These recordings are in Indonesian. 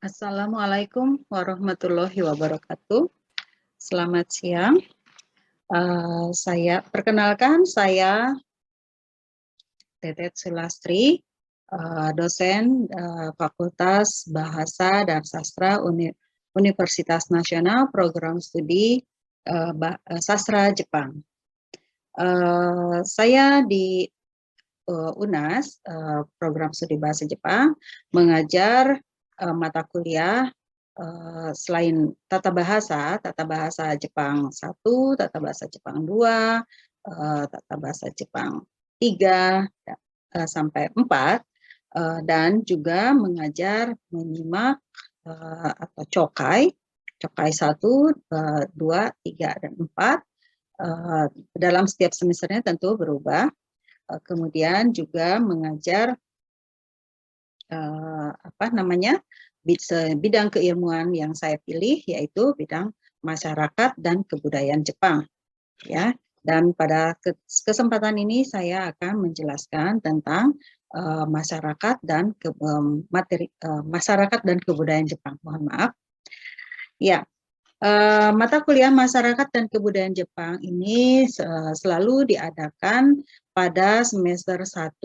Assalamualaikum warahmatullahi wabarakatuh. Selamat siang. Saya perkenalkan, saya Tetet Sulastri, dosen Fakultas Bahasa dan Sastra Universitas Nasional Program Studi Sastra Jepang. Saya di UNAS, Program Studi Bahasa Jepang, mengajar mata kuliah selain tata bahasa Jepang 1, tata bahasa Jepang 2, tata bahasa Jepang 3 sampai 4, dan juga mengajar menyimak atau cokai 1, 2, 3, dan 4. Dalam setiap semesternya tentu berubah. Kemudian juga mengajar bidang keilmuan yang saya pilih, yaitu bidang masyarakat dan kebudayaan Jepang, ya. Dan pada kesempatan ini saya akan menjelaskan tentang masyarakat dan kebudayaan Jepang. Mohon maaf. Ya, mata kuliah masyarakat dan kebudayaan Jepang ini selalu diadakan pada semester 1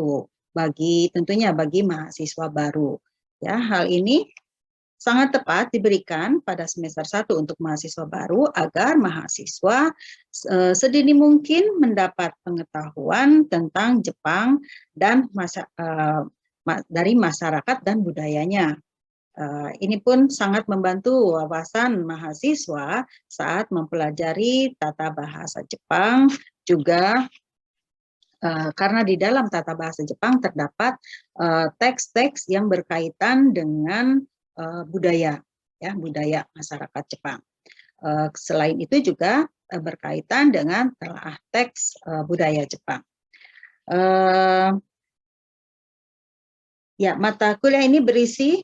tentunya bagi mahasiswa baru. Ya, hal ini sangat tepat diberikan pada semester 1 untuk mahasiswa baru agar mahasiswa sedini mungkin mendapat pengetahuan tentang Jepang dan dari masyarakat dan budayanya. Ini pun sangat membantu wawasan mahasiswa saat mempelajari tata bahasa Jepang, juga karena di dalam tata bahasa Jepang terdapat teks-teks yang berkaitan dengan budaya, ya, budaya masyarakat Jepang. Selain itu juga berkaitan dengan telaah teks budaya Jepang. Ya, mata kuliah ini berisi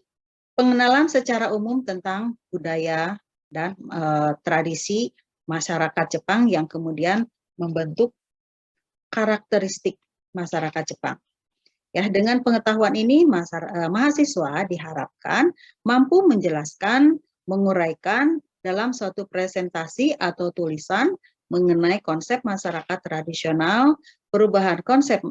pengenalan secara umum tentang budaya dan tradisi masyarakat Jepang yang kemudian membentuk karakteristik masyarakat Jepang. Ya, dengan pengetahuan ini mahasiswa diharapkan mampu menjelaskan, menguraikan dalam suatu presentasi atau tulisan mengenai konsep masyarakat tradisional, perubahan konsep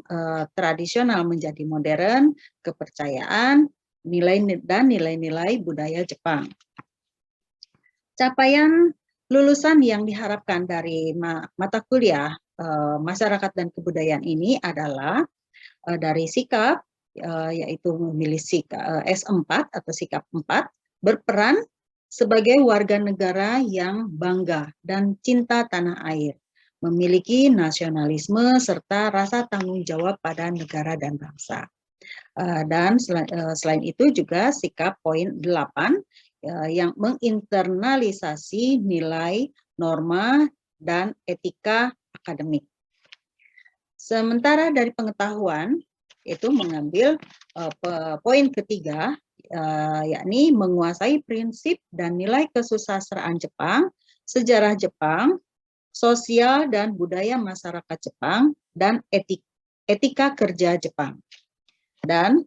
tradisional menjadi modern, kepercayaan, nilai-nilai budaya Jepang. Capaian lulusan yang diharapkan dari mata kuliah masyarakat dan kebudayaan ini adalah dari sikap, yaitu memilih sikap S4 atau sikap 4, berperan sebagai warga negara yang bangga dan cinta tanah air, memiliki nasionalisme serta rasa tanggung jawab pada negara dan bangsa. Dan selain itu juga sikap poin 8 yang menginternalisasi nilai, norma, dan etika akademik. Sementara dari pengetahuan, itu mengambil poin ketiga, yakni menguasai prinsip dan nilai kesusastraan Jepang, sejarah Jepang, sosial dan budaya masyarakat Jepang, dan etika kerja Jepang. Dan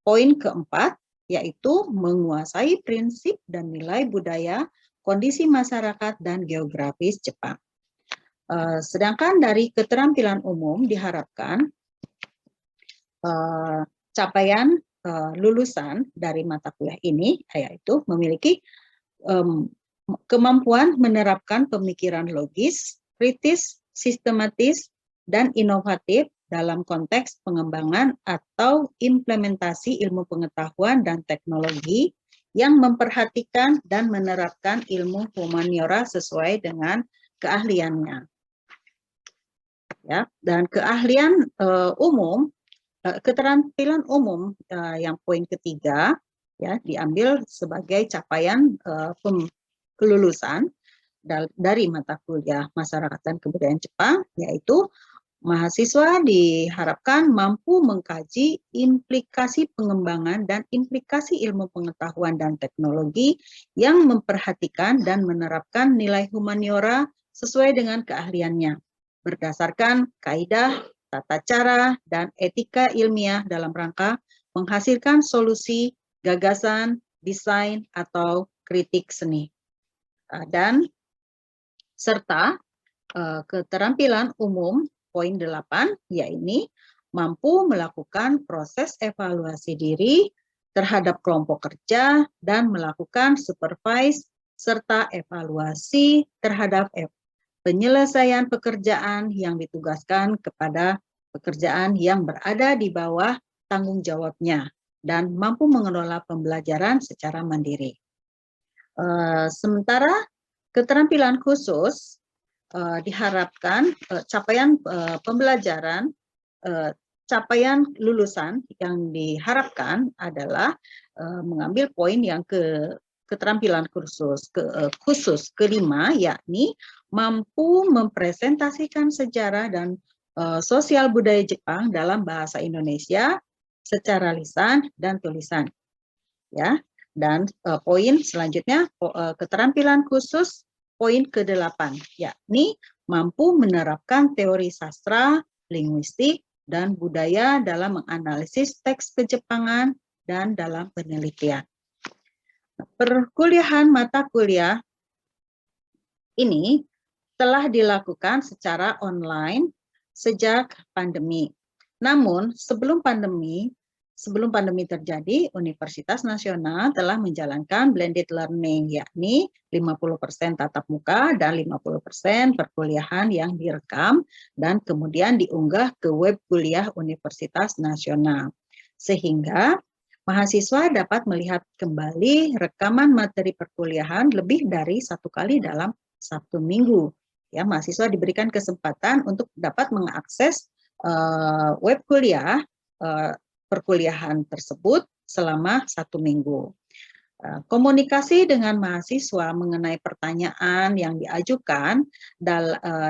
poin keempat, yaitu menguasai prinsip dan nilai budaya, kondisi masyarakat, dan geografis Jepang. Sedangkan dari keterampilan umum diharapkan capaian lulusan dari mata kuliah ini, yaitu memiliki kemampuan menerapkan pemikiran logis, kritis, sistematis, dan inovatif dalam konteks pengembangan atau implementasi ilmu pengetahuan dan teknologi yang memperhatikan dan menerapkan ilmu humaniora sesuai dengan keahliannya. Ya, dan keahlian umum, keterampilan umum yang poin ketiga, ya, diambil sebagai capaian kelulusan dari mata kuliah masyarakat dan kebudayaan Jepang, yaitu mahasiswa diharapkan mampu mengkaji implikasi pengembangan dan implikasi ilmu pengetahuan dan teknologi yang memperhatikan dan menerapkan nilai humaniora sesuai dengan keahliannya, berdasarkan kaidah, tata cara, dan etika ilmiah dalam rangka menghasilkan solusi, gagasan, desain, atau kritik seni. Dan serta keterampilan umum poin 8, yaitu mampu melakukan proses evaluasi diri terhadap kelompok kerja dan melakukan supervise serta evaluasi terhadap penyelesaian pekerjaan yang ditugaskan kepada pekerjaan yang berada di bawah tanggung jawabnya dan mampu mengelola pembelajaran secara mandiri. Sementara keterampilan khusus diharapkan capaian pembelajaran, capaian lulusan yang diharapkan adalah mengambil poin yang keterampilan khusus kelima, yakni mampu mempresentasikan sejarah dan sosial budaya Jepang dalam bahasa Indonesia secara lisan dan tulisan. Ya, dan poin selanjutnya keterampilan khusus poin ke-8, yakni mampu menerapkan teori sastra, linguistik, dan budaya dalam menganalisis teks kejepangan dan dalam penelitian. Perkuliahan mata kuliah ini telah dilakukan secara online sejak pandemi. Namun sebelum pandemi terjadi, Universitas Nasional telah menjalankan blended learning, yakni 50% tatap muka dan 50% perkuliahan yang direkam dan kemudian diunggah ke web kuliah Universitas Nasional. Sehingga mahasiswa dapat melihat kembali rekaman materi perkuliahan lebih dari 1 kali dalam 1 minggu. Ya, mahasiswa diberikan kesempatan untuk dapat mengakses web kuliah perkuliahan tersebut selama 1 minggu. Komunikasi dengan mahasiswa mengenai pertanyaan yang diajukan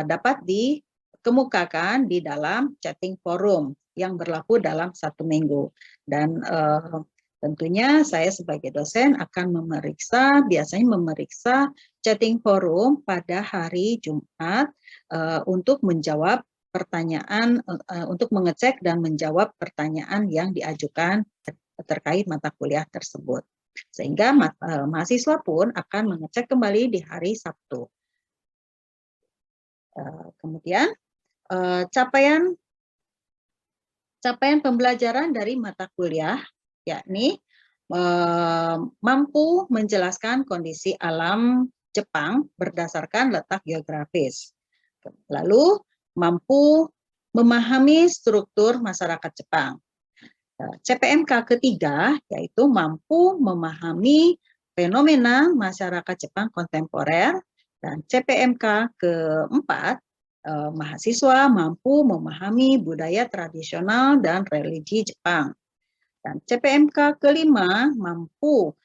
dapat dikemukakan di dalam chatting forum yang berlaku dalam 1 minggu. Dan tentunya saya sebagai dosen akan biasanya memeriksa chatting forum pada hari Jumat untuk menjawab pertanyaan, untuk mengecek dan menjawab pertanyaan yang diajukan terkait mata kuliah tersebut. Sehingga mahasiswa pun akan mengecek kembali di hari Sabtu. Kemudian capaian pembelajaran dari mata kuliah, yakni mampu menjelaskan kondisi alam Jepang berdasarkan letak geografis. Lalu mampu memahami struktur masyarakat Jepang. CPMK ketiga yaitu mampu memahami fenomena masyarakat Jepang kontemporer, dan CPMK keempat mahasiswa mampu memahami budaya tradisional dan religi Jepang. Dan CPMK kelima mampu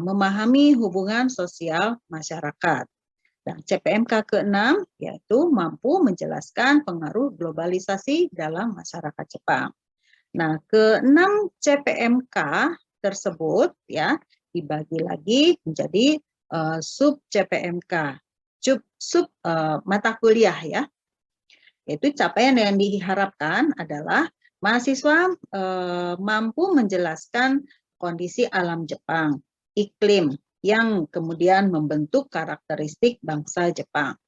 memahami hubungan sosial masyarakat. Dan CPMK ke-6 yaitu mampu menjelaskan pengaruh globalisasi dalam masyarakat Jepang. Nah, ke-6 CPMK tersebut ya dibagi lagi menjadi sub CPMK, sub mata kuliah ya. Itu capaian yang diharapkan adalah mahasiswa mampu menjelaskan kondisi alam Jepang, iklim, yang kemudian membentuk karakteristik bangsa Jepang.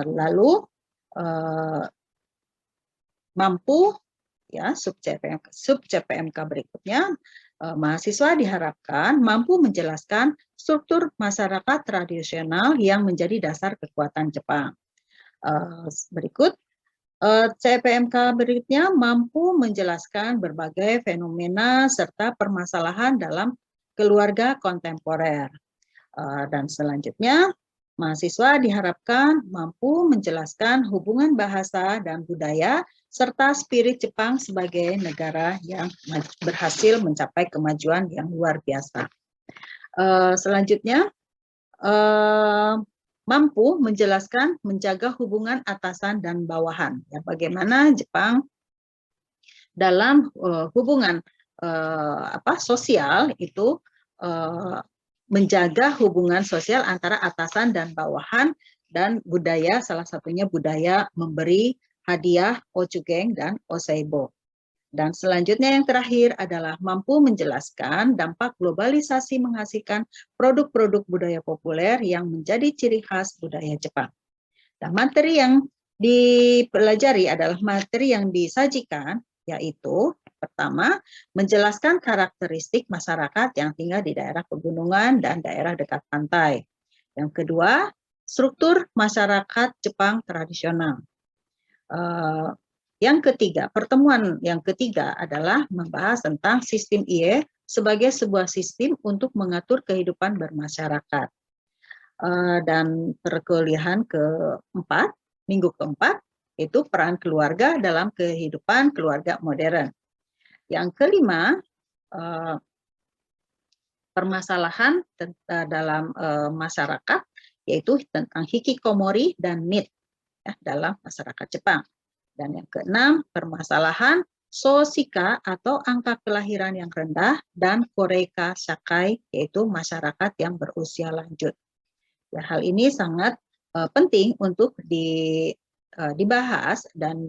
Lalu mampu ya sub CPMK berikutnya, mahasiswa diharapkan mampu menjelaskan struktur masyarakat tradisional yang menjadi dasar kekuatan Jepang. Berikut CPMK berikutnya mampu menjelaskan berbagai fenomena serta permasalahan dalam keluarga kontemporer. Dan selanjutnya, mahasiswa diharapkan mampu menjelaskan hubungan bahasa dan budaya serta spirit Jepang sebagai negara yang berhasil mencapai kemajuan yang luar biasa. Selanjutnya, mampu menjelaskan menjaga hubungan atasan dan bawahan. Ya, bagaimana Jepang dalam hubungan sosial itu menjaga hubungan sosial antara atasan dan bawahan, dan budaya, salah satunya budaya memberi hadiah, ochugeng dan oseibo. Dan selanjutnya yang terakhir adalah mampu menjelaskan dampak globalisasi menghasilkan produk-produk budaya populer yang menjadi ciri khas budaya Jepang. Dan materi yang dipelajari adalah materi yang disajikan, yaitu pertama, menjelaskan karakteristik masyarakat yang tinggal di daerah pegunungan dan daerah dekat pantai. Yang kedua, struktur masyarakat Jepang tradisional. Yang ketiga, pertemuan yang ketiga adalah membahas tentang sistem IE sebagai sebuah sistem untuk mengatur kehidupan bermasyarakat. Dan perkuliahan keempat, minggu keempat, itu peran keluarga dalam kehidupan keluarga modern. Yang kelima, permasalahan dalam masyarakat, yaitu tentang hikikomori dan need ya, dalam masyarakat Jepang. Dan yang keenam, permasalahan Sosika atau angka kelahiran yang rendah dan Koreika Sakai, yaitu masyarakat yang berusia lanjut. Ya, hal ini sangat penting untuk dibahas dan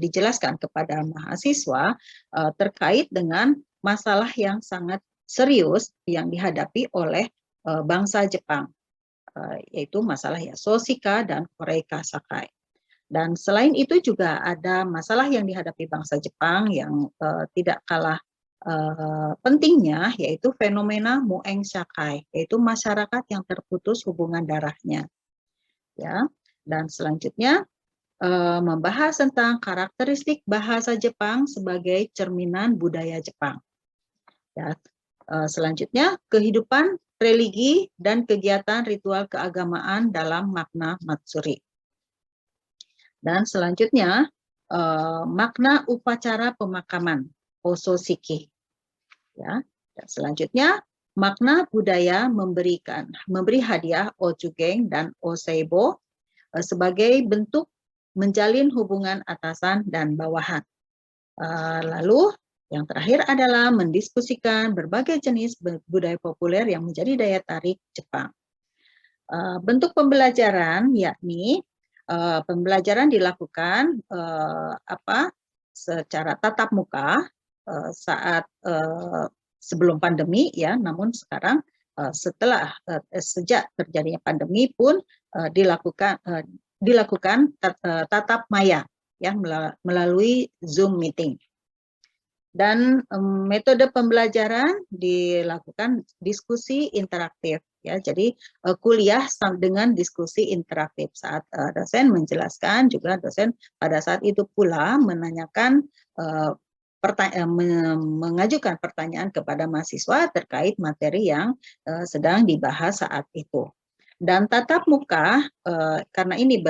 dijelaskan kepada mahasiswa terkait dengan masalah yang sangat serius yang dihadapi oleh bangsa Jepang, yaitu masalah ya Sosika dan Koreika Sakai. Dan selain itu juga ada masalah yang dihadapi bangsa Jepang yang tidak kalah pentingnya, yaitu fenomena Mueng Shakai, yaitu masyarakat yang terputus hubungan darahnya. Ya, dan selanjutnya membahas tentang karakteristik bahasa Jepang sebagai cerminan budaya Jepang. Ya, selanjutnya kehidupan religi dan kegiatan ritual keagamaan dalam makna Matsuri. Dan selanjutnya, makna upacara pemakaman, Ososhiki. Ya. Dan selanjutnya, makna budaya memberi hadiah Ochugeng dan Oseibo sebagai bentuk menjalin hubungan atasan dan bawahan. Lalu, yang terakhir adalah mendiskusikan berbagai jenis budaya populer yang menjadi daya tarik Jepang. Bentuk pembelajaran yakni pembelajaran dilakukan secara tatap muka saat sebelum pandemi ya, namun sekarang sejak terjadinya pandemi pun dilakukan tatap maya ya melalui Zoom meeting. Dan metode pembelajaran dilakukan diskusi interaktif ya, jadi kuliah dengan diskusi interaktif saat dosen menjelaskan, juga dosen pada saat itu pula menanyakan mengajukan pertanyaan kepada mahasiswa terkait materi yang sedang dibahas saat itu. Dan tatap muka karena ini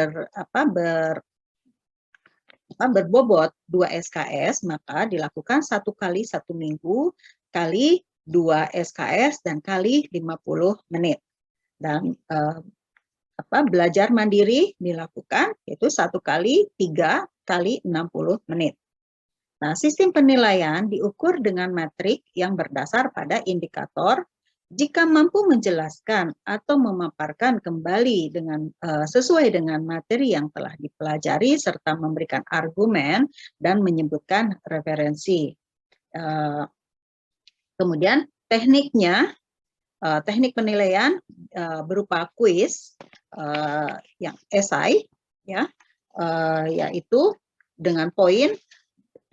berbobot 2 SKS, maka dilakukan 1 kali 1 minggu kali 2 SKS dan kali 50 menit. Dan belajar mandiri dilakukan yaitu 1 kali 3 kali 60 menit. Nah, sistem penilaian diukur dengan metrik yang berdasar pada indikator jika mampu menjelaskan atau memaparkan kembali dengan sesuai dengan materi yang telah dipelajari serta memberikan argumen dan menyebutkan referensi. Kemudian tekniknya, teknik penilaian berupa kuis yang esai, ya, yaitu dengan poin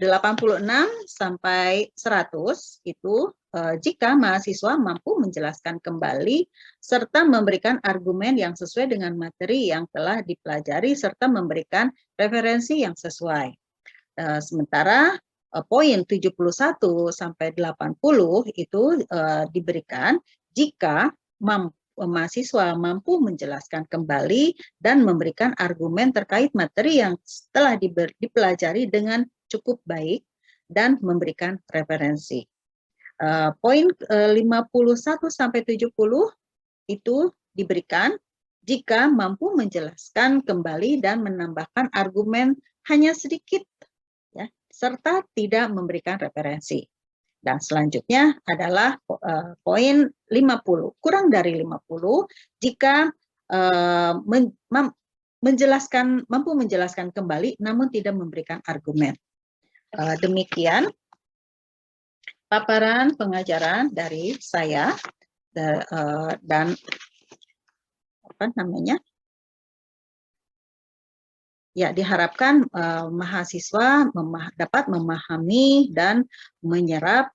86 sampai 100 itu jika mahasiswa mampu menjelaskan kembali serta memberikan argumen yang sesuai dengan materi yang telah dipelajari serta memberikan referensi yang sesuai. Sementara poin 71 sampai 80 itu diberikan jika mahasiswa mampu menjelaskan kembali dan memberikan argumen terkait materi yang telah dipelajari dengan cukup baik dan memberikan referensi. Poin 51 sampai 70 itu diberikan jika mampu menjelaskan kembali dan menambahkan argumen hanya sedikit ya, serta tidak memberikan referensi. Dan selanjutnya adalah poin 50, kurang dari 50 jika mampu menjelaskan kembali namun tidak memberikan argumen. Demikian paparan pengajaran dari saya dan apa namanya? Ya, diharapkan mahasiswa dapat memahami dan menyerap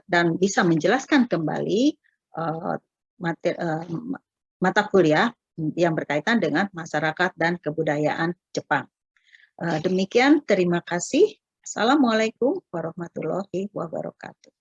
dan bisa menjelaskan kembali mata kuliah yang berkaitan dengan masyarakat dan kebudayaan Jepang. Demikian, terima kasih. Assalamualaikum warahmatullahi wabarakatuh.